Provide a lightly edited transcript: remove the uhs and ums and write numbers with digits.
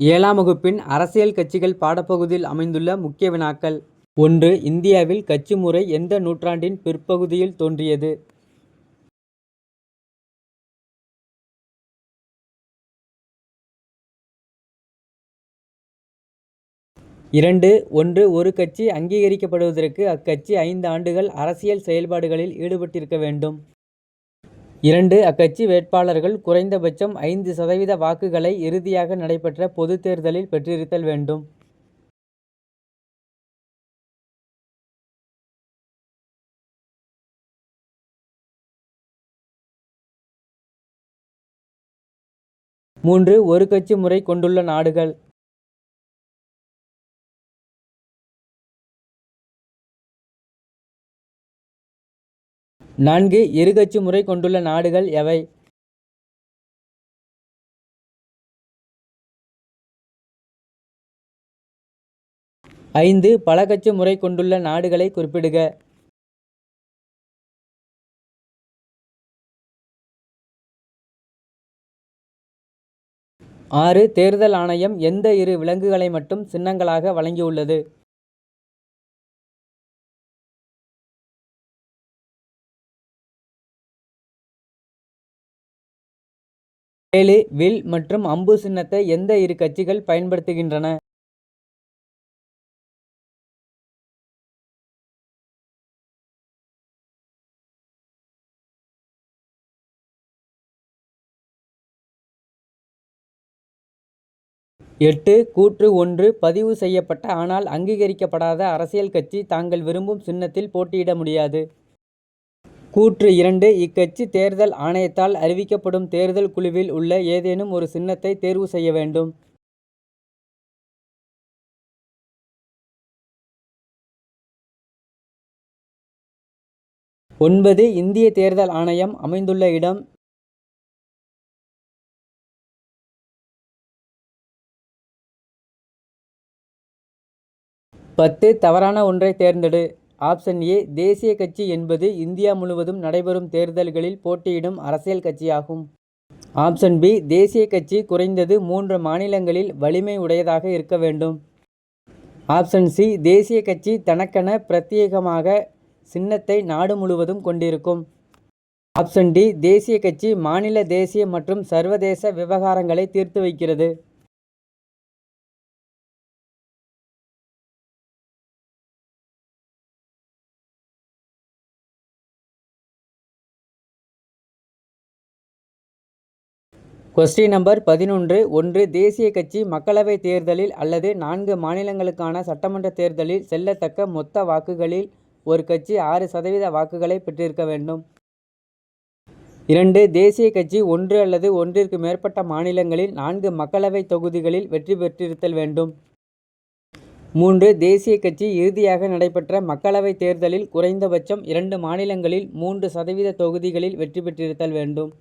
7ஆம் வகுப்பின் அரசியல் கட்சிகள் பாடப்பகுதியில் அமைந்துள்ள முக்கிய வினாக்கள். 1. இந்தியாவில் கட்சி முறை எந்த நூற்றாண்டின் பிற்பகுதியில் தோன்றியது? 2. ஒரு கட்சி அங்கீகரிக்கப்படுவதற்கு அக்கட்சி 5 ஆண்டுகள் அரசியல் செயல்பாடுகளில் ஈடுபட்டிருக்க வேண்டும். 2. அக்கட்சி வேட்பாளர்கள் குறைந்தபட்சம் 5% வாக்குகளை இறுதியாக நடைபெற்ற பொதுத் தேர்தலில் பெற்றிருத்தல் வேண்டும். 3. ஒரு கட்சி முறை கொண்டுள்ள நாடுகள். 4. இருகட்சி முறை கொண்டுள்ள நாடுகள் எவை? 5. பல கட்சி முறை கொண்டுள்ள நாடுகளை குறிப்பிடுக. 6. தேர்தல் ஆணையம் எந்த 2 விலங்குகளை மட்டும் சின்னங்களாக வழங்கியுள்ளது? 7. வில் மற்றும் அம்பு சின்னத்தை எந்த 2 கட்சிகள் பயன்படுத்துகின்றன? 8. கூற்று 1 பதிவு செய்யப்பட்ட ஆனால் அங்கீகரிக்கப்படாத அரசியல் கட்சி தாங்கள் விரும்பும் சின்னத்தில் போட்டியிட முடியாது. கூற்று 2 இக்கட்சி தேர்தல் ஆணையத்தால் அறிவிக்கப்படும் தேர்தல் குழுவில் உள்ள ஏதேனும் ஒரு சின்னத்தை தேர்வு செய்ய வேண்டும். இந்திய தேர்தல் ஆணையம் அமைந்துள்ள இடம். 10 தவறான ஒன்றை தேர்ந்தெடு. ஆப்ஷன் ஏ தேசிய கட்சி என்பது இந்தியா முழுவதும் நடைபெறும் தேர்தல்களில் போட்டியிடும் அரசியல் கட்சியாகும். ஆப்ஷன் பி தேசிய கட்சி குறைந்தது 3 மாநிலங்களில் வலிமை உடையதாக இருக்க வேண்டும். ஆப்ஷன் சி தேசிய கட்சி தனக்கென பிரத்யேகமாக சின்னத்தை நாடு முழுவதும் கொண்டிருக்கும். ஆப்ஷன் டி தேசிய கட்சி மாநில தேசிய மற்றும் சர்வதேச விவகாரங்களை தீர்த்து வைக்கிறது. Question number 11. 1 தேசிய கட்சி மக்களவை தேர்தலில் அல்லது 4 மாநிலங்களுக்கான சட்டமன்ற தேர்தலில் செல்லத்தக்க மொத்த வாக்குகளில் ஒரு கட்சி 6% வாக்குகளை பெற்றிருக்க வேண்டும். 2 தேசிய கட்சி 1 அல்லது ஒன்றிற்கு மேற்பட்ட மாநிலங்களில் 4 மக்களவை தொகுதிகளில் வெற்றி பெற்றிருத்தல் வேண்டும். 3 தேசிய கட்சி இறுதியாக நடைபெற்ற மக்களவை தேர்தலில் குறைந்தபட்சம் 2 மாநிலங்களில் 3% தொகுதிகளில் வெற்றி பெற்றிருத்தல் வேண்டும்.